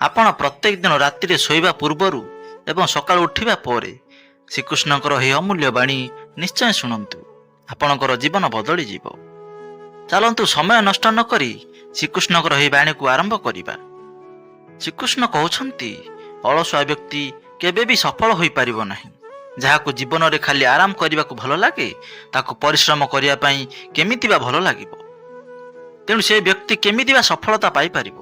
ଆପଣ ପ୍ରତ୍ୟେକ ଦିନ ରାତିରେ ଶୋଇବା ପୂର୍ବରୁ ଏବଂ ସକାଳୁ ଉଠିବା ପରେ ଶ୍ରୀକୃଷ୍ଣଙ୍କର ଏହି ଅମୂଲ୍ୟ ବାଣୀ ନିଶ୍ଚୟ ଶୁଣନ୍ତୁ। ଆପଣଙ୍କର ଜୀବନ ବଦଳିଯିବ। ଚାଲନ୍ତୁ ସମୟ ନଷ୍ଟ ନ କରି ଶ୍ରୀକୃଷ୍ଣଙ୍କର ଏହି ବାଣୀକୁ ଆରମ୍ଭ କରିବା। ଶ୍ରୀକୃଷ୍ଣ କହୁଛନ୍ତି, ଅଳସୁଆ ବ୍ୟକ୍ତି କେବେ ବି ସଫଳ ହୋଇପାରିବ ନାହିଁ। ଯାହାକୁ ଜୀବନରେ ଖାଲି ଆରାମ କରିବାକୁ ଭଲ ଲାଗେ, ତାକୁ ପରିଶ୍ରମ କରିବା ପାଇଁ କେମିତି ବା ଭଲ ଲାଗିବ? ତେଣୁ ସେ ବ୍ୟକ୍ତି କେମିତି ବା ସଫଳତା ପାଇପାରିବ?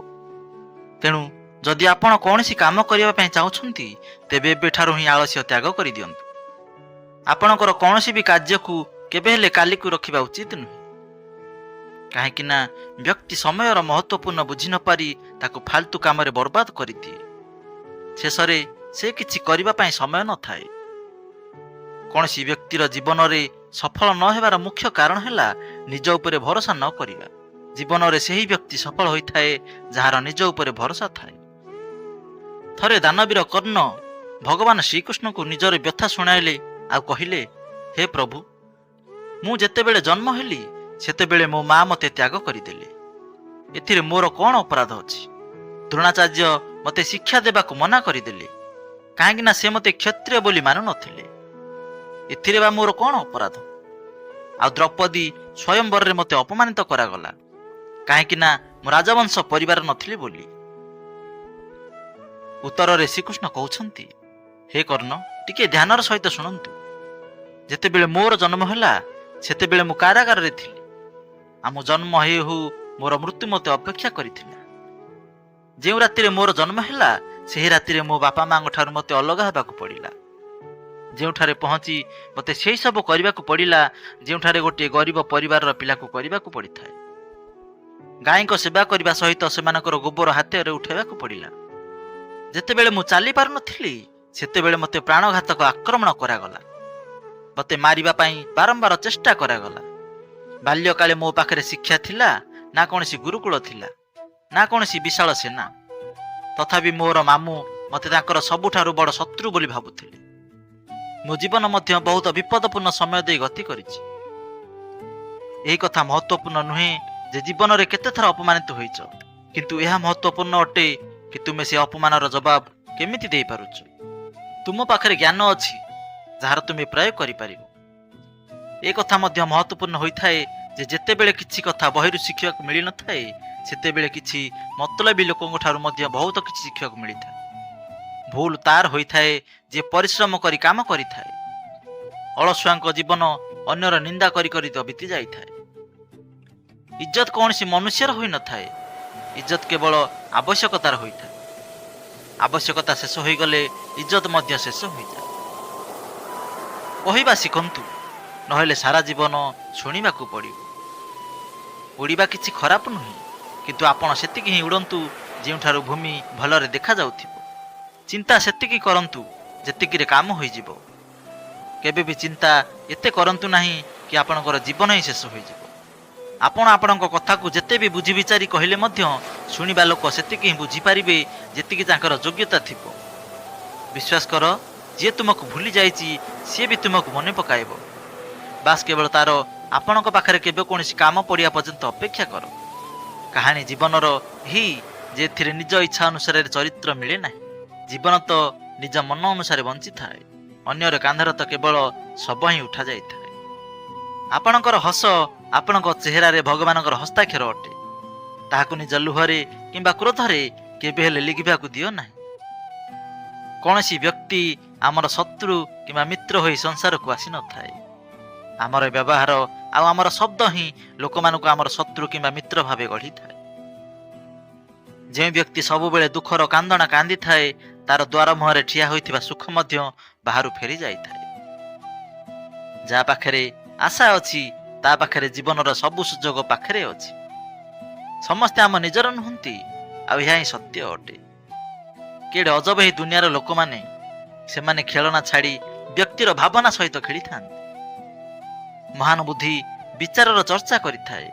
ତେଣୁ ଯଦି ଆପଣ କୌଣସି କାମ କରିବା ପାଇଁ ଚାହୁଁଛନ୍ତି, ତେବେ ଏବେଠାରୁ ହିଁ ଆଳସ୍ୟ ତ୍ୟାଗ କରିଦିଅନ୍ତୁ। ଆପଣଙ୍କର କୌଣସି ବି କାର୍ଯ୍ୟକୁ କେବେ ହେଲେ କାଲିକୁ ରଖିବା ଉଚିତ ନୁହେଁ। କାହିଁକି ନା ବ୍ୟକ୍ତି ସମୟର ମହତ୍ତ୍ୱପୂର୍ଣ୍ଣ ବୁଝି ନପାରି ତାକୁ ଫାଲତୁ କାମରେ ବର୍ବାଦ କରିଦିଏ। ଶେଷରେ ସେ କିଛି କରିବା ପାଇଁ ସମୟ ନଥାଏ। କୌଣସି ବ୍ୟକ୍ତିର ଜୀବନରେ ସଫଳ ନ ହେବାର ମୁଖ୍ୟ କାରଣ ହେଲା ନିଜ ଉପରେ ଭରସା ନ କରିବା। ଜୀବନରେ ସେହି ବ୍ୟକ୍ତି ସଫଳ ହୋଇଥାଏ ଯାହାର ନିଜ ଉପରେ ଭରସା ଥାଏ। ଥରେ ଦାନବୀର କର୍ଣ୍ଣ ଭଗବାନ ଶ୍ରୀକୃଷ୍ଣଙ୍କୁ ନିଜର ବ୍ୟଥା ଶୁଣାଇଲେ ଆଉ କହିଲେ, ହେ ପ୍ରଭୁ, ମୁଁ ଯେତେବେଳେ ଜନ୍ମ ହେଲି ସେତେବେଳେ ମୋ ମା ମୋତେ ତ୍ୟାଗ କରିଦେଲେ। ଏଥିରେ ମୋର କ'ଣ ଅପରାଧ ଅଛି? ଦ୍ରୋଣାଚାର୍ଯ୍ୟ ମୋତେ ଶିକ୍ଷା ଦେବାକୁ ମନା କରିଦେଲେ, କାହିଁକି ନା ସେ ମୋତେ କ୍ଷତ୍ରିୟ ବୋଲି ମାନୁନଥିଲେ। ଏଥିରେ ବା ମୋର କ'ଣ ଅପରାଧ? ଆଉ ଦ୍ରୌପଦୀ ସ୍ୱୟଂବରରେ ମୋତେ ଅପମାନିତ କରାଗଲା, କାହିଁକି ନା ମୁଁ ରାଜବଂଶ ପରିବାର ନଥିଲି ବୋଲି। ଉତ୍ତରରେ ଶ୍ରୀକୃଷ୍ଣ କହୁଛନ୍ତି, ହେ କର୍ଣ୍ଣ, ଟିକେ ଧ୍ୟାନର ସହିତ ଶୁଣନ୍ତୁ। ଯେତେବେଳେ ମୋର ଜନ୍ମ ହେଲା ସେତେବେଳେ ମୁଁ କାରାଗାରରେ ଥିଲି। ଆମ ଜନ୍ମ ହେଉ ହେଉ ମୋର ମୃତ୍ୟୁ ମୋତେ ଅପେକ୍ଷା କରିଥିଲା। ଯେଉଁ ରାତିରେ ମୋର ଜନ୍ମ ହେଲା ସେହି ରାତିରେ ମୋ ବାପା ମାଙ୍କ ଠାରୁ ମୋତେ ଅଲଗା ହେବାକୁ ପଡ଼ିଲା। ଯେଉଁଠାରେ ପହଞ୍ଚି ମୋତେ ସେହି ସବୁ କରିବାକୁ ପଡ଼ିଲା ଯେଉଁଠାରେ ଗୋଟିଏ ଗରିବ ପରିବାରର ପିଲାକୁ କରିବାକୁ ପଡ଼ିଥାଏ। ଗାଈଙ୍କ ସେବା କରିବା ସହିତ ସେମାନଙ୍କର ଗୋବର ହାତରେ ଉଠାଇବାକୁ ପଡ଼ିଲା। ଯେତେବେଳେ ମୁଁ ଚାଲିପାରୁନଥିଲି ସେତେବେଳେ ମୋତେ ପ୍ରାଣଘାତକ ଆକ୍ରମଣ କରାଗଲା। ମୋତେ ମାରିବା ପାଇଁ ବାରମ୍ବାର ଚେଷ୍ଟା କରାଗଲା। ବାଲ୍ୟକାଳେ ମୋ ପାଖରେ ଶିକ୍ଷା ଥିଲା ନା କୌଣସି ଗୁରୁକୁଳ ଥିଲା, ନା କୌଣସି ବିଶାଳ ସେନା। ତଥାପି ମୋର ମାମୁଁ ମୋତେ ତାଙ୍କର ସବୁଠାରୁ ବଡ଼ ଶତ୍ରୁ ବୋଲି ଭାବୁଥିଲେ। ମୋ ଜୀବନ ମଧ୍ୟ ବହୁତ ବିପଦପୂର୍ଣ୍ଣ ସମୟ ଦେଇ ଗତି କରିଛି। ଏହି କଥା ମହତ୍ତ୍ୱପୂର୍ଣ୍ଣ ନୁହେଁ ଯେ ଜୀବନରେ କେତେଥର ଅପମାନିତ ହୋଇଛ, କିନ୍ତୁ ଏହା ମହତ୍ତ୍ୱପୂର୍ଣ୍ଣ ଅଟେ କି ତୁମେ ସେ ଅପମାନର ଜବାବ କେମିତି ଦେଇପାରୁଛ। ତୁମ ପାଖରେ ଜ୍ଞାନ ଅଛି ଯାହାର ତୁମେ ପ୍ରୟୋଗ କରିପାରିବ। ଏ କଥା ମଧ୍ୟ ମହତ୍ତ୍ୱପୂର୍ଣ୍ଣ ହୋଇଥାଏ ଯେ ଯେତେବେଳେ କିଛି କଥା ବହିରୁ ଶିଖିବାକୁ ମିଳିନଥାଏ ସେତେବେଳେ କିଛି ମତଲବୀ ଲୋକଙ୍କ ଠାରୁ ମଧ୍ୟ ବହୁତ କିଛି ଶିଖିବାକୁ ମିଳିଥାଏ। ଭୁଲ ତାର ହୋଇଥାଏ ଯେ ପରିଶ୍ରମ କରି କାମ କରିଥାଏ। ଅଳସୁଆଙ୍କ ଜୀବନ ଅନ୍ୟର ନିନ୍ଦା କରି କରି ତ ବିତି ଯାଇଥାଏ। ଇଜ୍ଜତ କୌଣସି ମନୁଷ୍ୟର ହୋଇନଥାଏ, ଇଜ୍ଜତ କେବଳ ଆବଶ୍ୟକତାର ହୋଇଥାଏ। ଆବଶ୍ୟକତା ଶେଷ ହୋଇଗଲେ ଇଜ୍ଜତ ମଧ୍ୟ ଶେଷ ହୋଇଯାଏ। କହିବା ଶିଖନ୍ତୁ, ନହେଲେ ସାରା ଜୀବନ ଶୁଣିବାକୁ ପଡ଼ିବ। ଉଡ଼ିବା କିଛି ଖରାପ ନୁହେଁ, କିନ୍ତୁ ଆପଣ ସେତିକି ହିଁ ଉଡ଼ନ୍ତୁ ଯେଉଁଠାରୁ ଭୂମି ଭଲରେ ଦେଖାଯାଉଥିବ। ଚିନ୍ତା ସେତିକି କରନ୍ତୁ ଯେତିକିରେ କାମ ହୋଇଯିବ। କେବେ ବି ଚିନ୍ତା ଏତେ କରନ୍ତୁ ନାହିଁ କି ଆପଣଙ୍କର ଜୀବନ ହିଁ ଶେଷ ହୋଇଯିବ। ଆପଣ ଆପଣଙ୍କ କଥାକୁ ଯେତେ ବି ବୁଝି ବିଚାରି କହିଲେ ମଧ୍ୟ ଶୁଣିବା ଲୋକ ସେତିକି ହିଁ ବୁଝିପାରିବେ ଯେତିକି ତାଙ୍କର ଯୋଗ୍ୟତା ଥିବ। ବିଶ୍ୱାସ କର, ଯିଏ ତୁମକୁ ଭୁଲି ଯାଇଛି ସିଏ ବି ତୁମକୁ ମନେ ପକାଇବ। ବାସ୍ କେବଳ ତାର ଆପଣଙ୍କ ପାଖରେ କେବେ କୌଣସି କାମ ପଡ଼ିବା ପର୍ଯ୍ୟନ୍ତ ଅପେକ୍ଷା କର। କାହାଣୀ ଜୀବନର ଏହି ଯେ ଏଥିରେ ନିଜ ଇଚ୍ଛା ଅନୁସାରେ ଚରିତ୍ର ମିଳେ ନାହିଁ। ଜୀବନ ତ ନିଜ ମନ ଅନୁସାରେ ବଞ୍ଚିଥାଏ। ଅନ୍ୟର କାନ୍ଧରେ ତ କେବଳ ଶବ ହିଁ ଉଠାଯାଇଥାଏ। ଆପଣଙ୍କର ହସ ଆପଣଙ୍କ ଚେହେରାରେ ଭଗବାନଙ୍କର ହସ୍ତାକ୍ଷର ଅଟେ। ତାହାକୁ ନିଜ ଲୁହରେ କିମ୍ବା କ୍ରୋଧରେ କେବେ ହେଲେ ଲିଖିବାକୁ ଦିଅ ନାହିଁ। କୌଣସି ବ୍ୟକ୍ତି ଆମର ଶତ୍ରୁ କିମ୍ବା ମିତ୍ର ହୋଇ ସଂସାରକୁ ଆସିନଥାଏ। ଆମର ବ୍ୟବହାର ଆଉ ଆମର ଶବ୍ଦ ହିଁ ଲୋକମାନଙ୍କୁ ଆମର ଶତ୍ରୁ କିମ୍ବା ମିତ୍ର ଭାବେ ଗଢ଼ିଥାଏ। ଯେଉଁ ବ୍ୟକ୍ତି ସବୁବେଳେ ଦୁଃଖର କାନ୍ଦଣା କାନ୍ଦିଥାଏ ତାର ଦ୍ୱାର ମୁହଁରେ ଠିଆ ହୋଇଥିବା ସୁଖ ମଧ୍ୟ ବାହାରୁ ଫେରି ଯାଇଥାଏ। ଯାହା ପାଖରେ ଆଶା ଅଛି ତା ପାଖରେ ଜୀବନର ସବୁ ସୁଯୋଗ ପାଖରେ ଅଛି। ସମସ୍ତେ ଆମ ନିଜର ନୁହନ୍ତି, ଆଉ ଏହା ହିଁ ସତ୍ୟ ଅଟେ। କେଡ଼େ ଅଜବ ଏହି ଦୁନିଆର ଲୋକମାନେ। ସେମାନେ ଖେଳନା ଛାଡ଼ି ବ୍ୟକ୍ତିର ଭାବନା ସହିତ ଖେଳିଥାନ୍ତି। ମହାନ ବୁଦ୍ଧି ବିଚାରର ଚର୍ଚ୍ଚା କରିଥାଏ,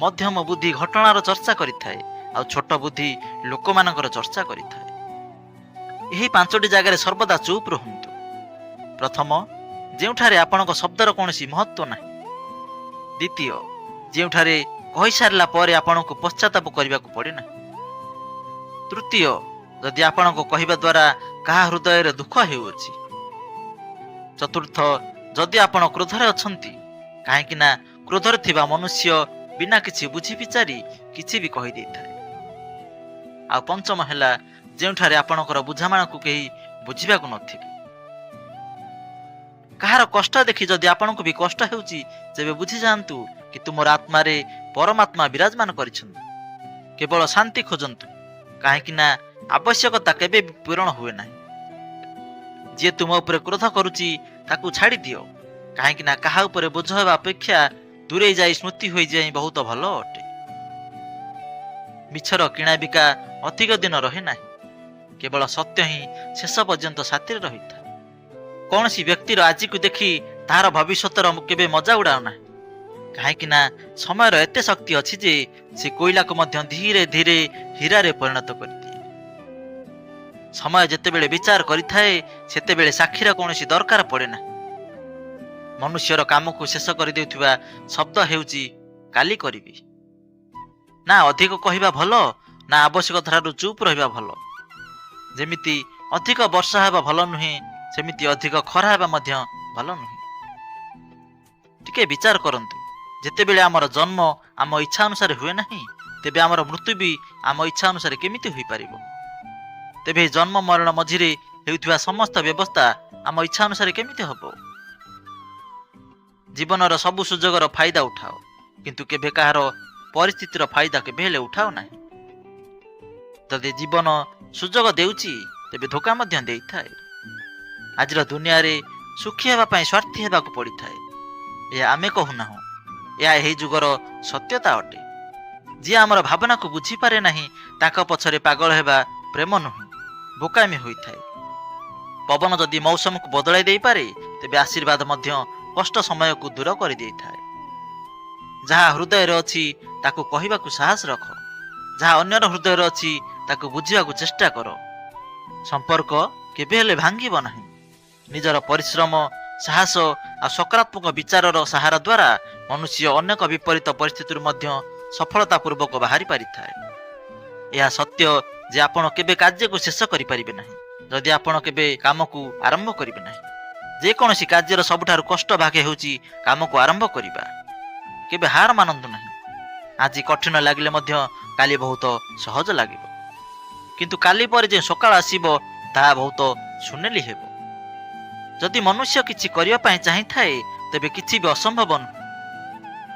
ମଧ୍ୟମ ବୁଦ୍ଧି ଘଟଣାର ଚର୍ଚ୍ଚା କରିଥାଏ, ଆଉ ଛୋଟ ବୁଦ୍ଧି ଲୋକମାନଙ୍କର ଚର୍ଚ୍ଚା କରିଥାଏ। ଏହି ପାଞ୍ଚଟି ଜାଗାରେ ସର୍ବଦା ଚୁପ୍ ରୁହନ୍ତୁ। ପ୍ରଥମ, ଯେଉଁଠାରେ ଆପଣଙ୍କ ଶବ୍ଦର କୌଣସି ମହତ୍ତ୍ୱ ନାହିଁ। ଦ୍ୱିତୀୟ, ଯେଉଁଠାରେ କହିସାରିଲା ପରେ ଆପଣଙ୍କୁ ପଶ୍ଚାତାପ କରିବାକୁ ପଡ଼େ ନାହିଁ। ତୃତୀୟ, ଯଦି ଆପଣଙ୍କ କହିବା ଦ୍ୱାରା କାହା ହୃଦୟରେ ଦୁଃଖ ହେଉଅଛି। ଚତୁର୍ଥ, ଯଦି ଆପଣ କ୍ରୋଧରେ ଅଛନ୍ତି, କାହିଁକି ନା କ୍ରୋଧରେ ଥିବା ମନୁଷ୍ୟ ବିନା କିଛି ବୁଝି ବିଚାରି କିଛି ବି କହିଦେଇଥାଏ। ଆଉ ପଞ୍ଚମ ହେଲା, ଯେଉଁଠାରେ ଆପଣଙ୍କର ବୁଝାମଣାକୁ କେହି ବୁଝିବାକୁ ନଥିବେ। କାହାର କଷ୍ଟ ଦେଖି ଯଦି ଆପଣଙ୍କୁ ବି କଷ୍ଟ ହେଉଛି, ତେବେ ବୁଝିଯାଆନ୍ତୁ କି ତୁମର ଆତ୍ମାରେ ପରମାତ୍ମା ବିରାଜମାନ କରିଛନ୍ତି। କେବଳ ଶାନ୍ତି ଖୋଜନ୍ତୁ, କାହିଁକି ନା ଆବଶ୍ୟକତା କେବେ ବି ପୂରଣ ହୁଏ ନାହିଁ। ଯିଏ ତୁମ ଉପରେ କ୍ରୋଧ କରୁଛି ତାକୁ ଛାଡ଼ି ଦିଅ, କାହିଁକି ନା କାହା ଉପରେ ବୋଝ ହେବା ଅପେକ୍ଷା ଦୂରେଇ ଯାଇ ସ୍ମୃତି ହୋଇଯାଇ ବହୁତ ଭଲ ଅଟେ। ମିଛର କିଣାବିକା ଅଧିକ ଦିନ ରହେ ନାହିଁ, କେବଳ ସତ୍ୟ ହିଁ ଶେଷ ପର୍ଯ୍ୟନ୍ତ ସାଥିରେ ରହିଥାଏ। କୌଣସି ବ୍ୟକ୍ତିର ଆଜିକୁ ଦେଖି ତାହାର ଭବିଷ୍ୟତର କେବେ ମଜା ଉଡ଼ାଅ ନାହିଁ, କାହିଁକି ନା ସମୟର ଏତେ ଶକ୍ତି ଅଛି ଯେ ସେ କୋଇଲାକୁ ମଧ୍ୟ ଧୀରେ ଧୀରେ ହୀରାରେ ପରିଣତ କରିଦିଏ। ସମୟ ଯେତେବେଳେ ବିଚାର କରିଥାଏ, ସେତେବେଳେ ସାକ୍ଷୀର କୌଣସି ଦରକାର ପଡ଼େ ନାହିଁ। ମନୁଷ୍ୟର କାମକୁ ଶେଷ କରିଦେଉଥିବା ଶବ୍ଦ ହେଉଛି କାଲି କରିବି। ନା ଅଧିକ କହିବା ଭଲ, ନା ଆବଶ୍ୟକତାଠାରୁ ଚୁପ୍ ରହିବା ଭଲ। ଯେମିତି ଅଧିକ ବର୍ଷା ହେବା ଭଲ ନୁହେଁ, ସେମିତି ଅଧିକ ଖରା ହେବା ମଧ୍ୟ ଭଲ ନୁହେଁ। ଟିକେ ବିଚାର କରନ୍ତୁ, ଯେତେବେଳେ ଆମର ଜନ୍ମ ଆମ ଇଚ୍ଛା ଅନୁସାରେ ହୁଏ ନାହିଁ, ତେବେ ଆମର ମୃତ୍ୟୁ ବି ଆମ ଇଚ୍ଛା ଅନୁସାରେ କେମିତି ହୋଇପାରିବ? ତେବେ ଜନ୍ମ ମରଣ ମଝିରେ ହେଉଥିବା ସମସ୍ତ ବ୍ୟବସ୍ଥା ଆମ ଇଚ୍ଛା ଅନୁସାରେ କେମିତି ହେବ? ଜୀବନର ସବୁ ସୁଯୋଗର ଫାଇଦା ଉଠାଅ, କିନ୍ତୁ କେବେ କାହାର ପରିସ୍ଥିତିର ଫାଇଦା କେବେ ହେଲେ ଉଠାଅ ନାହିଁ। ଯଦି ଜୀବନ ସୁଯୋଗ ଦେଉଛି, ତେବେ ଧୋକା ମଧ୍ୟ ଦେଇଥାଏ। ଆଜିର ଦୁନିଆରେ ସୁଖୀ ହେବା ପାଇଁ ସ୍ୱାର୍ଥୀ ହେବାକୁ ପଡ଼ିଥାଏ। ଏହା ଆମେ କହୁନାହୁଁ, ଏହା ଏହି ଯୁଗର ସତ୍ୟତା ଅଟେ। ଯିଏ ଆମର ଭାବନାକୁ ବୁଝିପାରେ ନାହିଁ, ତାଙ୍କ ପଛରେ ପାଗଳ ହେବା ପ୍ରେମ ନୁହେଁ, ବୋକାମି ହୋଇଥାଏ। ପବନ ଯଦି ମୌସମକୁ ବଦଳାଇ ଦେଇପାରେ, ତେବେ ଆଶୀର୍ବାଦ ମଧ୍ୟ କଷ୍ଟ ସମୟକୁ ଦୂର କରିଦେଇଥାଏ। ଯାହା ହୃଦୟରେ ଅଛି ତାକୁ କହିବାକୁ ସାହସ ରଖ। ଯାହା ଅନ୍ୟର ହୃଦୟରେ ଅଛି ତାକୁ ବୁଝିବାକୁ ଚେଷ୍ଟା କର। ସମ୍ପର୍କ କେବେ ହେଲେ ଭାଙ୍ଗିବ ନାହିଁ। ନିଜର ପରିଶ୍ରମ, ସାହସ ଆଉ ସକାରାତ୍ମକ ବିଚାରର ସାହାରା ଦ୍ୱାରା ମନୁଷ୍ୟ ଅନେକ ବିପରୀତ ପରିସ୍ଥିତିରୁ ମଧ୍ୟ ସଫଳତାପୂର୍ବକ ବାହାରି ପାରିଥାଏ। ଏହା ସତ୍ୟ ଯେ ଆପଣ କେବେ କାର୍ଯ୍ୟକୁ ଶେଷ କରିପାରିବେ ନାହିଁ, ଯଦି ଆପଣ କେବେ କାମକୁ ଆରମ୍ଭ କରିବେ ନାହିଁ। ଯେକୌଣସି କାର୍ଯ୍ୟର ସବୁଠାରୁ କଷ୍ଟ ଭାଗ ହେଉଛି କାମକୁ ଆରମ୍ଭ କରିବା। କେବେ ହାର ମାନନ୍ତୁ ନାହିଁ। ଆଜି କଠିନ ଲାଗିଲେ ମଧ୍ୟ କାଲି ବହୁତ ସହଜ ଲାଗିବ, କିନ୍ତୁ କାଲି ପରେ ଯେଉଁ ସକାଳ ଆସିବ ତାହା ବହୁତ ସୁନେଲି ହେବ। ଯଦି ମନୁଷ୍ୟ କିଛି କରିବା ପାଇଁ ଚାହିଁଥାଏ, ତେବେ କିଛି ବି ଅସମ୍ଭବ ନୁହେଁ।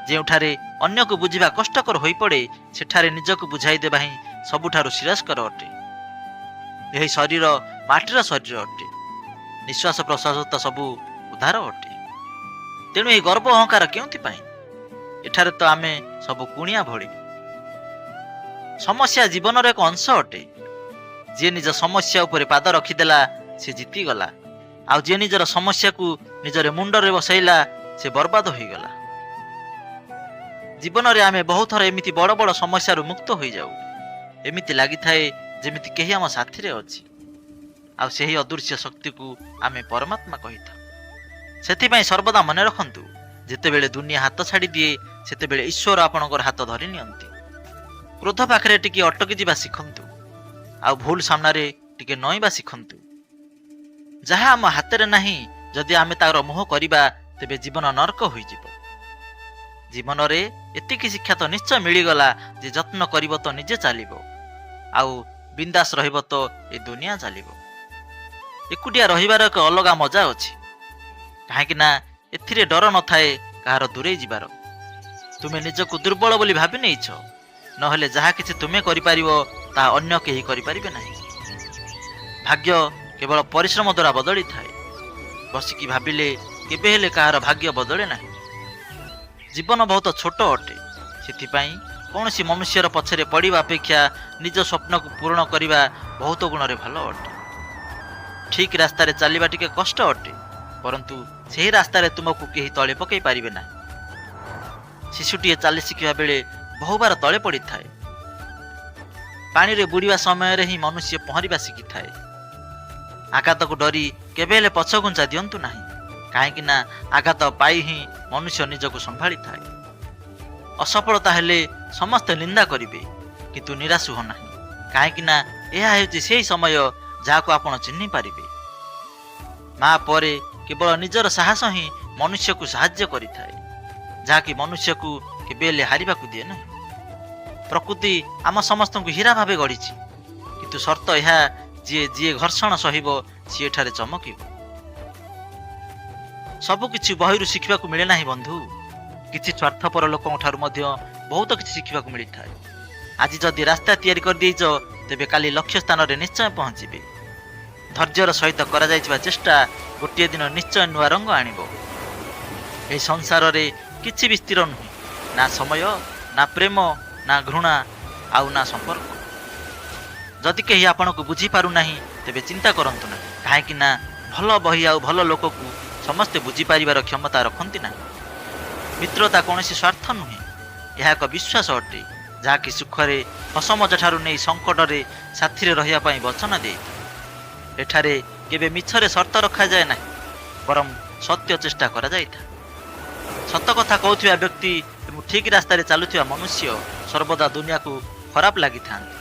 ଯେଉଁଠାରେ ଅନ୍ୟକୁ ବୁଝିବା କଷ୍ଟକର ହୋଇପଡ଼େ, ସେଠାରେ ନିଜକୁ ବୁଝାଇ ଦେବା ହିଁ ସବୁଠାରୁ ଶ୍ରେୟସ୍କର ଅଟେ। ଏହି ଶରୀର ମାଟିର ଶରୀର ଅଟେ। ନିଶ୍ୱାସ ପ୍ରଶ୍ୱାସ ତ ସବୁ ଉଦ୍ଧାର ଅଟେ। ତେଣୁ ଏହି ଗର୍ବ ଅହଙ୍କାର କେଉଁଥିପାଇଁ? ଏଠାରେ ତ ଆମେ ସବୁ କୁଣିଆ ଭଳି। ସମସ୍ୟା ଜୀବନର ଏକ ଅଂଶ ଅଟେ। ଯିଏ ନିଜ ସମସ୍ୟା ଉପରେ ପାଦ ରଖିଦେଲା, ସେ ଜିତିଗଲା। ଆଉ ଯିଏ ନିଜର ସମସ୍ୟାକୁ ନିଜର ମୁଣ୍ଡରେ ବସାଇଲା, ସେ ବର୍ବାଦ ହୋଇଗଲା। ଜୀବନରେ ଆମେ ବହୁତ ଥର ଏମିତି ବଡ଼ ବଡ଼ ସମସ୍ୟାରୁ ମୁକ୍ତ ହୋଇଯାଉ। ଏମିତି ଲାଗିଥାଏ ଯେମିତି କେହି ଆମ ସାଥିରେ ଅଛି, ଆଉ ସେହି ଅଦୃଶ୍ୟ ଶକ୍ତିକୁ ଆମେ ପରମାତ୍ମା କହିଥାଉ। ସେଥିପାଇଁ ସର୍ବଦା ମନେ ରଖନ୍ତୁ, ଯେତେବେଳେ ଦୁନିଆ ହାତ ଛାଡ଼ି ଦିଏ, ସେତେବେଳେ ଈଶ୍ୱର ଆପଣଙ୍କର ହାତ ଧରି ନିଅନ୍ତି। କ୍ରୋଧ ପାଖରେ ଟିକେ ଅଟକି ଯିବା ଶିଖନ୍ତୁ, ଆଉ ଭୁଲ ସାମ୍ନାରେ ଟିକେ ନଇଁବା ଶିଖନ୍ତୁ। ଯାହା ଆମ ହାତରେ ନାହିଁ, ଯଦି ଆମେ ତାର ମୋହ କରିବା, ତେବେ ଜୀବନ ନର୍କ ହୋଇଯିବ। ଜୀବନରେ ଏତିକି ଶିକ୍ଷା ତ ନିଶ୍ଚୟ ମିଳିଗଲା ଯେ ଯତ୍ନ କରିବ ତ ନିଜେ ଚାଲିବ, ଆଉ ବିନ୍ଦାସ ରହିବ ତ ଏ ଦୁନିଆ ଚାଲିବ। ଏକୁଟିଆ ରହିବାର ଏକ ଅଲଗା ମଜା ଅଛି, କାହିଁକି ନା ଏଥିରେ ଡର ନଥାଏ କାହାର ଦୂରେଇ ଯିବାର। ତୁମେ ନିଜକୁ ଦୁର୍ବଳ ବୋଲି ଭାବି ନେଇଛ, ନହେଲେ ଯାହା କିଛି ତୁମେ କରିପାରିବ ତାହା ଅନ୍ୟ କେହି କରିପାରିବେ ନାହିଁ। ଭାଗ୍ୟ କେବଳ ପରିଶ୍ରମ ଦ୍ୱାରା ବଦଳିଥାଏ। ବସିକି ଭାବିଲେ କେବେ ହେଲେ କାହାର ଭାଗ୍ୟ ବଦଳେ ନାହିଁ। ଜୀବନ ବହୁତ ଛୋଟ ଅଟେ, ସେଥିପାଇଁ କୌଣସି ମନୁଷ୍ୟର ପଛରେ ପଡ଼ିବା ଅପେକ୍ଷା ନିଜ ସ୍ୱପ୍ନକୁ ପୂରଣ କରିବା ବହୁତ ଗୁଣରେ ଭଲ ଅଟେ। ଠିକ୍ ରାସ୍ତାରେ ଚାଲିବା ଟିକେ କଷ୍ଟ ଅଟେ, ପରନ୍ତୁ ସେହି ରାସ୍ତାରେ ତୁମକୁ କେହି ତଳେ ପକାଇ ପାରିବେ ନାହିଁ। ଶିଶୁଟିଏ ଚାଲି ଶିଖିବା ବେଳେ ବହୁବାର ତଳେ ପଡ଼ିଥାଏ। ପାଣିରେ ବୁଡ଼ିବା ସମୟରେ ହିଁ ମନୁଷ୍ୟ ପହଁରିବା ଶିଖିଥାଏ। ଆଘାତକୁ ଡରି କେବେ ହେଲେ ପଛଘୁଞ୍ଚା ଦିଅନ୍ତୁ ନାହିଁ, କାହିଁକି ନା ଆଘାତ ପାଇ ହିଁ ମନୁଷ୍ୟ ନିଜକୁ ସମ୍ଭାଳିଥାଏ। ଅସଫଳତା ହେଲେ ସମସ୍ତେ ନିନ୍ଦା କରିବେ, କିନ୍ତୁ ନିରାଶ ହୁଅ ନାହିଁ, କାହିଁକି ନା ଏହା ହେଉଛି ସେହି ସମୟ ଯାହାକୁ ଆପଣ ଚିହ୍ନି ପାରିବେ। ମା ପରେ କେବଳ ନିଜର ସାହସ ହିଁ ମନୁଷ୍ୟକୁ ସାହାଯ୍ୟ କରିଥାଏ, ଯାହାକି ମନୁଷ୍ୟକୁ କେବେ ହେଲେ ହାରିବାକୁ ଦିଏ ନାହିଁ। ପ୍ରକୃତି ଆମ ସମସ୍ତଙ୍କୁ ହୀରା ଭାବେ ଗଢ଼ିଛି, କିନ୍ତୁ ସର୍ତ୍ତ ଏହା ଯିଏ ଯିଏ ଘର୍ଷଣ ସହିବ ସିଏ ଏଠାରେ ଚମକିବ। ସବୁକିଛି ବହିରୁ ଶିଖିବାକୁ ମିଳେ ନାହିଁ ବନ୍ଧୁ। କିଛି ସ୍ୱାର୍ଥପର ଲୋକଙ୍କ ଠାରୁ ମଧ୍ୟ ବହୁତ କିଛି ଶିଖିବାକୁ ମିଳିଥାଏ। ଆଜି ଯଦି ରାସ୍ତା ତିଆରି କରିଦେଇଛ, ତେବେ କାଲି ଲକ୍ଷ୍ୟ ସ୍ଥାନରେ ନିଶ୍ଚୟ ପହଞ୍ଚିବେ। ଧୈର୍ଯ୍ୟର ସହିତ କରାଯାଇଥିବା ଚେଷ୍ଟା ଗୋଟିଏ ଦିନ ନିଶ୍ଚୟ ନୂଆ ରଙ୍ଗ ଆଣିବ। ଏହି ସଂସାରରେ କିଛି ବି ସ୍ଥିର ନୁହେଁ, ନା ସମୟ, ନା ପ୍ରେମ, ନା ଘୃଣା, ଆଉ ନା ସମ୍ପର୍କ। ଯଦି କେହି ଆପଣଙ୍କୁ ବୁଝିପାରୁନାହିଁ, ତେବେ ଚିନ୍ତା କରନ୍ତୁ ନାହିଁ, କାହିଁକି ନା ଭଲ ବହି ଆଉ ଭଲ ଲୋକକୁ ସମସ୍ତେ ବୁଝିପାରିବାର କ୍ଷମତା ରଖନ୍ତି ନାହିଁ। ମିତ୍ରତା କୌଣସି ସ୍ୱାର୍ଥ ନୁହେଁ, ଏହା ଏକ ବିଶ୍ୱାସ ଅଟେ, ଯାହାକି ସୁଖରେ ହସ ମଜା ଠାରୁ ନେଇ ସଙ୍କଟରେ ସାଥିରେ ରହିବା ପାଇଁ ବଚନ ଦେଇଥାଏ। ଏଠାରେ କେବେ ମିଛରେ ସର୍ତ୍ତ ରଖାଯାଏ ନାହିଁ, ବରଂ ସତ୍ୟ ଚେଷ୍ଟା କରାଯାଇଥାଏ। ସତ କଥା କହୁଥିବା ବ୍ୟକ୍ତି ଏବଂ ଠିକ୍ ରାସ୍ତାରେ ଚାଲୁଥିବା ମନୁଷ୍ୟ ସର୍ବଦା ଦୁନିଆକୁ ଖରାପ ଲାଗିଥାନ୍ତି।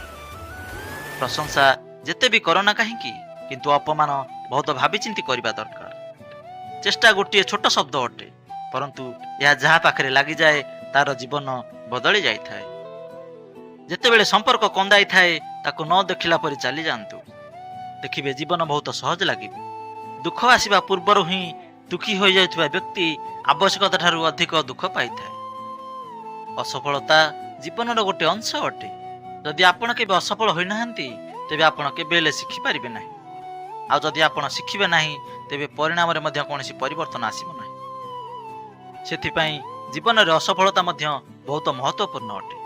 ପ୍ରଶଂସା ଯେତେ ବି କର ନା କାହିଁକି, କିନ୍ତୁ ଅପମାନ ବହୁତ ଭାବିଚିନ୍ତି କରିବା ଦରକାର। ଚେଷ୍ଟା ଗୋଟିଏ ଛୋଟ ଶବ୍ଦ ଅଟେ, ପରନ୍ତୁ ଏହା ଯାହା ପାଖରେ ଲାଗିଯାଏ ତାର ଜୀବନ ବଦଳି ଯାଇଥାଏ। ଯେତେବେଳେ ସମ୍ପର୍କ କନ୍ଦାଇଥାଏ, ତାକୁ ନ ଦେଖିଲା ପରି ଚାଲିଯାଆନ୍ତୁ, ଦେଖିବେ ଜୀବନ ବହୁତ ସହଜ ଲାଗିବ। ଦୁଃଖ ଆସିବା ପୂର୍ବରୁ ହିଁ ଦୁଃଖୀ ହୋଇଯାଉଥିବା ବ୍ୟକ୍ତି ଆବଶ୍ୟକତା ଠାରୁ ଅଧିକ ଦୁଃଖ ପାଇଥାଏ। ଅସଫଳତା ଜୀବନର ଗୋଟେ ଅଂଶ ଅଟେ। ଯଦି ଆପଣ କେବେ ଅସଫଳ ହୋଇନାହାନ୍ତି, ତେବେ ଆପଣ କେବେ ହେଲେ ଶିଖିପାରିବେ ନାହିଁ। ଆଉ ଯଦି ଆପଣ ଶିଖିବେ ନାହିଁ, ତେବେ ପରିଣାମରେ ମଧ୍ୟ କୌଣସି ପରିବର୍ତ୍ତନ ଆସିବ ନାହିଁ। ସେଥିପାଇଁ ଜୀବନରେ ଅସଫଳତା ମଧ୍ୟ ବହୁତ ମହତ୍ତ୍ୱପୂର୍ଣ୍ଣ ଅଟେ।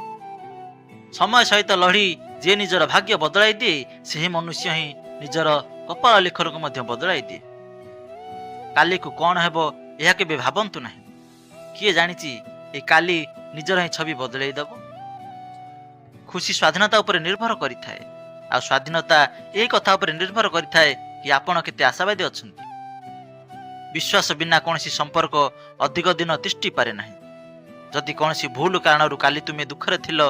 ସମୟ ସହିତ ଲଢ଼ି ଯିଏ ନିଜର ଭାଗ୍ୟ ବଦଳାଇ ଦିଏ, ସେହି ମନୁଷ୍ୟ ହିଁ ନିଜର କପାଳ ଲେଖନକୁ ମଧ୍ୟ ବଦଳାଇ ଦିଏ। କାଲିକୁ କ'ଣ ହେବ ଏହା କେବେ ଭାବନ୍ତୁ ନାହିଁ। କିଏ ଜାଣିଛି ଏ କାଲି ନିଜର ହିଁ ଛବି ବଦଳାଇ ଦେବ। ଖୁସି ସ୍ୱାଧୀନତା ଉପରେ ନିର୍ଭର କରିଥାଏ, ଆଉ ସ୍ୱାଧୀନତା ଏହି କଥା ଉପରେ ନିର୍ଭର କରିଥାଏ କି ଆପଣ କେତେ ଆଶାବାଦୀ ଅଛନ୍ତି। ବିଶ୍ୱାସ ବିନା କୌଣସି ସମ୍ପର୍କ ଅଧିକ ଦିନ ତିଷ୍ଠି ପାରେ ନାହିଁ। ଯଦି କୌଣସି ଭୁଲ କାରଣରୁ କାଲି ତୁମେ ଦୁଃଖରେ ଥିଲ,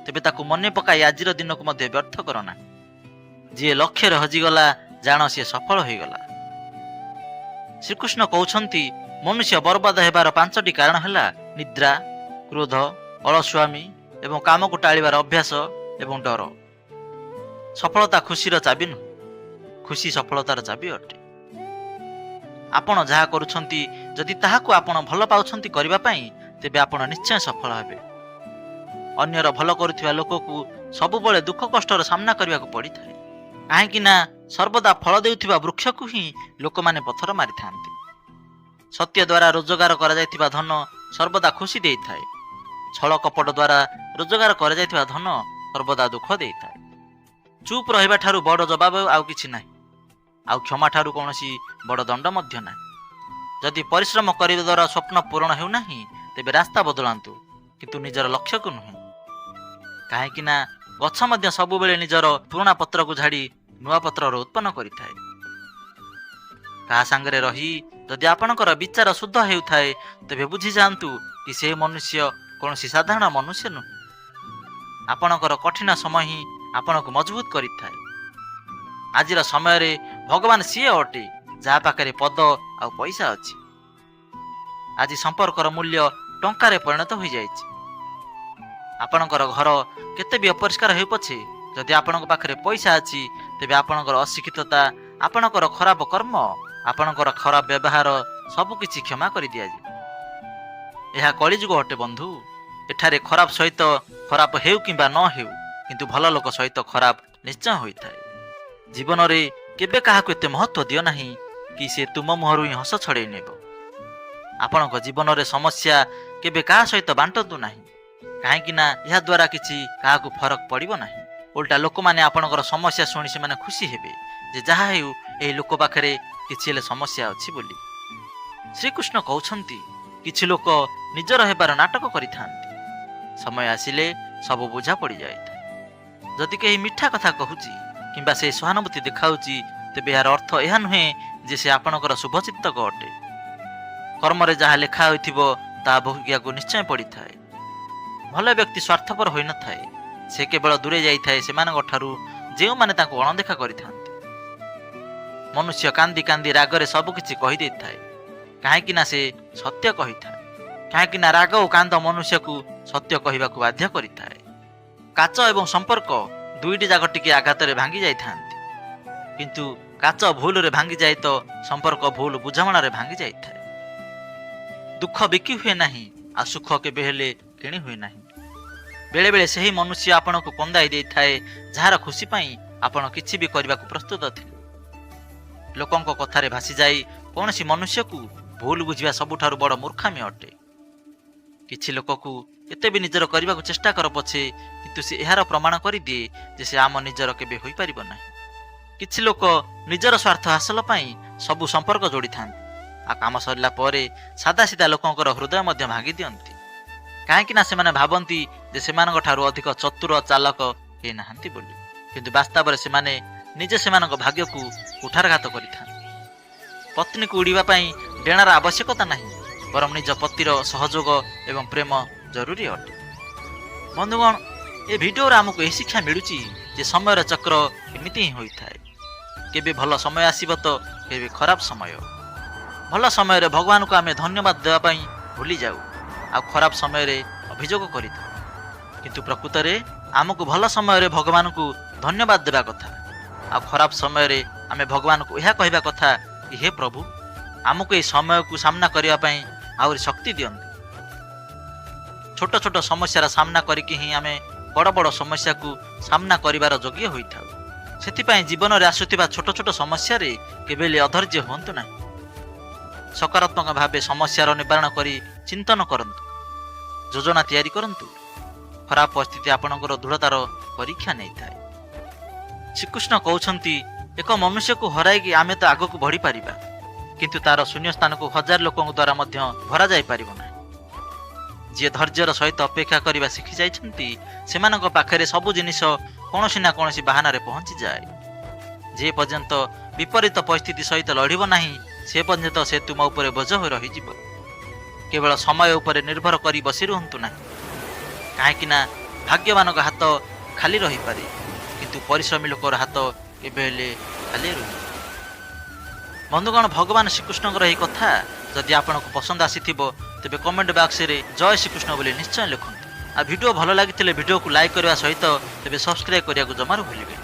ତେବେ ତାକୁ ମନେ ପକାଇ ଆଜିର ଦିନକୁ ମଧ୍ୟ ବ୍ୟର୍ଥ କର ନାହିଁ। ଯିଏ ଲକ୍ଷ୍ୟରେ ହଜିଗଲା, ଜାଣ ସିଏ ସଫଳ ହୋଇଗଲା। ଶ୍ରୀକୃଷ୍ଣ କହୁଛନ୍ତି, ମନୁଷ୍ୟ ବର୍ବାଦ ହେବାର 5ଟି କାରଣ ହେଲା ନିଦ୍ରା, କ୍ରୋଧ, ଅଳସୁଆମୀ ଏବଂ କାମକୁ ଟାଳିବାର ଅଭ୍ୟାସ ଏବଂ ଡର। ସଫଳତା ଖୁସିର ଚାବି ନୁହେଁ, ଖୁସି ସଫଳତାର ଚାବି ଅଟେ। ଆପଣ ଯାହା କରୁଛନ୍ତି, ଯଦି ତାହାକୁ ଆପଣ ଭଲ ପାଉଛନ୍ତି କରିବା ପାଇଁ, ତେବେ ଆପଣ ନିଶ୍ଚୟ ସଫଳ ହେବେ। ଅନ୍ୟର ଭଲ କରୁଥିବା ଲୋକକୁ ସବୁବେଳେ ଦୁଃଖ କଷ୍ଟର ସାମ୍ନା କରିବାକୁ ପଡ଼ିଥାଏ, କାହିଁକି ନା ସର୍ବଦା ଫଳ ଦେଉଥିବା ବୃକ୍ଷକୁ ହିଁ ଲୋକମାନେ ପଥର ମାରିଥାନ୍ତି। ସତ୍ୟ ଦ୍ୱାରା ରୋଜଗାର କରାଯାଇଥିବା ଧନ ସର୍ବଦା ଖୁସି ଦେଇଥାଏ। ଛଳ କପଟ ଦ୍ୱାରା ରୋଜଗାର କରାଯାଇଥିବା ଧନ ସର୍ବଦା ଦୁଃଖ ଦେଇଥାଏ। ଚୁପ୍ ରହିବା ଠାରୁ ବଡ଼ ଜବାବ ଆଉ କିଛି ନାହିଁ, ଆଉ କ୍ଷମା ଠାରୁ କୌଣସି ବଡ଼ ଦଣ୍ଡ ମଧ୍ୟ ନାହିଁ। ଯଦି ପରିଶ୍ରମ କରିବା ଦ୍ୱାରା ସ୍ୱପ୍ନ ପୂରଣ ହେଉନାହିଁ, ତେବେ ରାସ୍ତା ବଦଳାନ୍ତୁ, କିନ୍ତୁ ନିଜର ଲକ୍ଷ୍ୟକୁ ନୁହେଁ। କାହିଁକି ନା ଗଛ ମଧ୍ୟ ସବୁବେଳେ ନିଜର ପୁରୁଣା ପତ୍ରକୁ ଝାଡ଼ି ନୂଆ ପତ୍ରର ଉତ୍ପନ୍ନ କରିଥାଏ। କାହା ସାଙ୍ଗରେ ରହି ଯଦି ଆପଣଙ୍କର ବିଚାର ଶୁଦ୍ଧ ହେଉଥାଏ, ତେବେ ବୁଝିଯାଆନ୍ତୁ କି ସେ ମନୁଷ୍ୟ କୌଣସି ସାଧାରଣ ମନୁଷ୍ୟ ନୁହେଁ। ଆପଣଙ୍କର କଠିନ ସମୟ ହିଁ ଆପଣଙ୍କୁ ମଜବୁତ କରିଥାଏ। ଆଜିର ସମୟରେ ଭଗବାନ ସିଏ ଅଟେ, ଯାହା ପାଖରେ ପଦ ଆଉ ପଇସା ଅଛି। ଆଜି ସମ୍ପର୍କର ମୂଲ୍ୟ ଟଙ୍କାରେ ପରିଣତ ହୋଇଯାଇଛି। ଆପଣଙ୍କର ଘର କେତେ ବି ଅପରିଷ୍କାର ହେଉ ପଛେ, ଯଦି ଆପଣଙ୍କ ପାଖରେ ପଇସା ଅଛି, ତେବେ ଆପଣଙ୍କର ଅଶିକ୍ଷିତତା, ଆପଣଙ୍କର ଖରାପ କର୍ମ, ଆପଣଙ୍କର ଖରାପ ବ୍ୟବହାର ସବୁକିଛି କ୍ଷମା କରିଦିଆଯିବ। ଏହା କଳିଯୁଗ ଅଟେ ବନ୍ଧୁ। ଏଠାରେ ଖରାପ ସହିତ ଖରାପ ହେଉ କିମ୍ବା ନ ହେଉ, କିନ୍ତୁ ଭଲ ଲୋକ ସହିତ ଖରାପ ନିଶ୍ଚୟ ହୋଇଥାଏ। ଜୀବନରେ କେବେ କାହାକୁ ଏତେ ମହତ୍ତ୍ୱ ଦିଅ ନାହିଁ କି ସେ ତୁମ ମୁହଁରୁ ହିଁ ହସ ଛଡ଼େଇ ନେବ। ଆପଣଙ୍କ ଜୀବନରେ ସମସ୍ୟା କେବେ କାହା ସହିତ ବାଣ୍ଟନ୍ତୁ ନାହିଁ, କାହିଁକି ନା ଏହା ଦ୍ୱାରା କିଛି କାହାକୁ ଫରକ ପଡ଼ିବ ନାହିଁ। ଓଲଟା ଲୋକମାନେ ଆପଣଙ୍କର ସମସ୍ୟା ଶୁଣି ସେମାନେ ଖୁସି ହେବେ ଯେ ଯାହା ହେଉ ଏହି ଲୋକ ପାଖରେ କିଛି ହେଲେ ସମସ୍ୟା ଅଛି ବୋଲି। ଶ୍ରୀକୃଷ୍ଣ କହୁଛନ୍ତି, କିଛି ଲୋକ ନିଜର ହେବାର ନାଟକ କରିଥାନ୍ତି, ସମୟ ଆସିଲେ ସବୁ ବୁଝା ପଡ଼ିଯାଇଥାଏ। ଯଦି କେହି ମିଠା କଥା କହୁଛି କିମ୍ବା ସେ ସହାନୁଭୂତି ଦେଖାଉଛି, ତେବେ ଏହାର ଅର୍ଥ ଏହା ନୁହେଁ ଯେ ସେ ଆପଣଙ୍କର ଶୁଭଚିନ୍ତକ ଅଟେ। କର୍ମରେ ଯାହା ଲେଖା ହୋଇଥିବ ତାହା ଭୋଗିବାକୁ ନିଶ୍ଚୟ ପଡ଼ିଥାଏ। ଭଲ ବ୍ୟକ୍ତି ସ୍ୱାର୍ଥପର ହୋଇନଥାଏ, ସେ କେବଳ ଦୂରେଇ ଯାଇଥାଏ ସେମାନଙ୍କ ଠାରୁ ଯେଉଁମାନେ ତାଙ୍କୁ ଅଣଦେଖା କରିଥାନ୍ତି। ମନୁଷ୍ୟ କାନ୍ଦି କାନ୍ଦି ରାଗରେ ସବୁକିଛି କହିଦେଇଥାଏ, କାହିଁକି ନା ସେ ସତ୍ୟ କହିଥାଏ। କାହିଁକି ନା ରାଗ ଓ କାନ୍ଦ ମନୁଷ୍ୟକୁ ସତ୍ୟ କହିବାକୁ ବାଧ୍ୟ କରିଥାଏ। କାଚ ଏବଂ ସମ୍ପର୍କ ଦୁଇଟି ଯାକ ଟିକେ ଆଘାତରେ ଭାଙ୍ଗି ଯାଇଥାନ୍ତି, କିନ୍ତୁ କାଚ ଭୁଲରେ ଭାଙ୍ଗିଯାଏ ତ ସମ୍ପର୍କ ଭୁଲ ବୁଝାମଣାରେ ଭାଙ୍ଗି ଯାଇଥାଏ। ଦୁଃଖ ବିକି ହୁଏ ନାହିଁ, ଆଉ ସୁଖ କେବେ ହେଲେ କିଣି ହୁଏ ନାହିଁ। ବେଳେବେଳେ ସେହି ମନୁଷ୍ୟ ଆପଣଙ୍କୁ କନ୍ଦାଇ ଦେଇଥାଏ, ଯାହାର ଖୁସି ପାଇଁ ଆପଣ କିଛି ବି କରିବାକୁ ପ୍ରସ୍ତୁତ ଥିଲେ। ଲୋକଙ୍କ କଥାରେ ଭାସିଯାଇ କୌଣସି ମନୁଷ୍ୟକୁ ଭୁଲ ବୁଝିବା ସବୁଠାରୁ ବଡ଼ ମୂର୍ଖାମି ଅଟେ। କିଛି ଲୋକକୁ ଏତେ ବି ନିଜର କରିବାକୁ ଚେଷ୍ଟା କର ପଛେ, କିନ୍ତୁ ସେ ଏହାର ପ୍ରମାଣ କରିଦିଏ ଯେ ସେ ଆମ ନିଜର କେବେ ହୋଇପାରିବ ନାହିଁ। କିଛି ଲୋକ ନିଜର ସ୍ୱାର୍ଥ ହାସଲ ପାଇଁ ସବୁ ସମ୍ପର୍କ ଯୋଡ଼ିଥାନ୍ତି, ଆଉ କାମ ସରିଲା ପରେ ସାଦାସିଧା ଲୋକଙ୍କର ହୃଦୟ ମଧ୍ୟ ଭାଙ୍ଗି ଦିଅନ୍ତି, କାହିଁକି ନା ସେମାନେ ଭାବନ୍ତି ଯେ ସେମାନଙ୍କ ଠାରୁ ଅଧିକ ଚତୁର ଚାଲକ କେହି ନାହାନ୍ତି ବୋଲି। କିନ୍ତୁ ବାସ୍ତବରେ ସେମାନେ ନିଜେ ସେମାନଙ୍କ ଭାଗ୍ୟକୁ କୁଠାରଘାତ କରିଥାନ୍ତି। ପତ୍ନୀକୁ ଉଡ଼ିବା ପାଇଁ ଡେଣାର ଆବଶ୍ୟକତା ନାହିଁ, ବରଂ ନିଜ ପତିର ସହଯୋଗ ଏବଂ ପ୍ରେମ ଜରୁରୀ ଅଟେ। ବନ୍ଧୁଗଣ, ଏ ଭିଡ଼ିଓରେ ଆମକୁ ଏହି ଶିକ୍ଷା ମିଳୁଛି ଯେ ସମୟର ଚକ୍ର ଏମିତି ହିଁ ହୋଇଥାଏ। କେବେ ଭଲ ସମୟ ଆସିବ ତ କେବେ ଖରାପ ସମୟ। ଭଲ ସମୟରେ ଭଗବାନଙ୍କୁ ଆମେ ଧନ୍ୟବାଦ ଦେବା ପାଇଁ ଭୁଲି ଯାଉ, ଆଉ ଖରାପ ସମୟରେ ଅଭିଯୋଗ କରିଥାଉ। କିନ୍ତୁ ପ୍ରକୃତରେ ଆମକୁ ଭଲ ସମୟରେ ଭଗବାନଙ୍କୁ ଧନ୍ୟବାଦ ଦେବା କଥା, ଆଉ ଖରାପ ସମୟରେ ଆମେ ଭଗବାନଙ୍କୁ ଏହା କହିବା କଥା କି ହେ ପ୍ରଭୁ, ଆମକୁ ଏହି ସମୟକୁ ସାମ୍ନା କରିବା ପାଇଁ ଆହୁରି ଶକ୍ତି ଦିଅନ୍ତୁ। ଛୋଟ ଛୋଟ ସମସ୍ୟାର ସାମ୍ନା କରିକି ହିଁ ଆମେ ବଡ଼ ବଡ଼ ସମସ୍ୟାକୁ ସାମ୍ନା କରିବାର ଯୋଗ୍ୟ ହୋଇଥାଉ। ସେଥିପାଇଁ ଜୀବନରେ ଆସୁଥିବା ଛୋଟ ଛୋଟ ସମସ୍ୟାରେ କେବେ ହେଲେ ଅଧୈର୍ଯ୍ୟ ହୁଅନ୍ତୁ ନାହିଁ। ସକାରାତ୍ମକ ଭାବେ ସମସ୍ୟାର ନିବାରଣ କରି ଚିନ୍ତନ କରନ୍ତୁ, ଯୋଜନା ତିଆରି କରନ୍ତୁ। ଖରାପ ପରିସ୍ଥିତି ଆପଣଙ୍କର ଦୃଢ଼ତାର ପରୀକ୍ଷା ନେଇଥାଏ। ଶ୍ରୀକୃଷ୍ଣ କହୁଛନ୍ତି, ଏକ ମନୁଷ୍ୟକୁ ହରାଇକି ଆମେ ତ ଆଗକୁ ବଢ଼ିପାରିବା, କିନ୍ତୁ ତାର ଶୂନ୍ୟ ସ୍ଥାନକୁ ହଜାର ଲୋକଙ୍କ ଦ୍ୱାରା ମଧ୍ୟ ଭରାଯାଇପାରିବ ନାହିଁ। ଯିଏ ଧୈର୍ଯ୍ୟର ସହିତ ଅପେକ୍ଷା କରିବା ଶିଖି ଯାଇଛନ୍ତି, ସେମାନଙ୍କ ପାଖରେ ସବୁ ଜିନିଷ କୌଣସି ନା କୌଣସି ବାହାନାରେ ପହଞ୍ଚିଯାଏ। ଯେ ପର୍ଯ୍ୟନ୍ତ ବିପରୀତ ପରିସ୍ଥିତି ସହିତ ଲଢ଼ିବ ନାହିଁ, ସେ ପର୍ଯ୍ୟନ୍ତ ସେ ତୁମ ଉପରେ ବୋଝ ହୋଇ ରହିଯିବ। କେବଳ ସମୟ ଉପରେ ନିର୍ଭର କରି ବସି ରୁହନ୍ତୁ ନାହିଁ, କାହିଁକି ନା ଭାଗ୍ୟମାନଙ୍କ ହାତ ଖାଲି ରହିପାରେ, କିନ୍ତୁ ପରିଶ୍ରମୀ ଲୋକର ହାତ କେବେ ହେଲେ ଖାଲି ରୁହେ। ବନ୍ଧୁଗଣ, ଭଗବାନ ଶ୍ରୀକୃଷ୍ଣଙ୍କର ଏହି କଥା ଯଦି ଆପଣଙ୍କୁ ପସନ୍ଦ ଆସିଥିବ, ତେବେ କମେଣ୍ଟ ବକ୍ସରେ ଜୟ ଶ୍ରୀକୃଷ୍ଣ ବୋଲି ନିଶ୍ଚୟ ଲେଖନ୍ତୁ। ଆଉ ଭିଡ଼ିଓ ଭଲ ଲାଗିଥିଲେ ଭିଡ଼ିଓକୁ ଲାଇକ୍ କରିବା ସହିତ ତେବେ ସବସ୍କ୍ରାଇବ୍ କରିବାକୁ ଜମାରୁ ଭୁଲିବେ।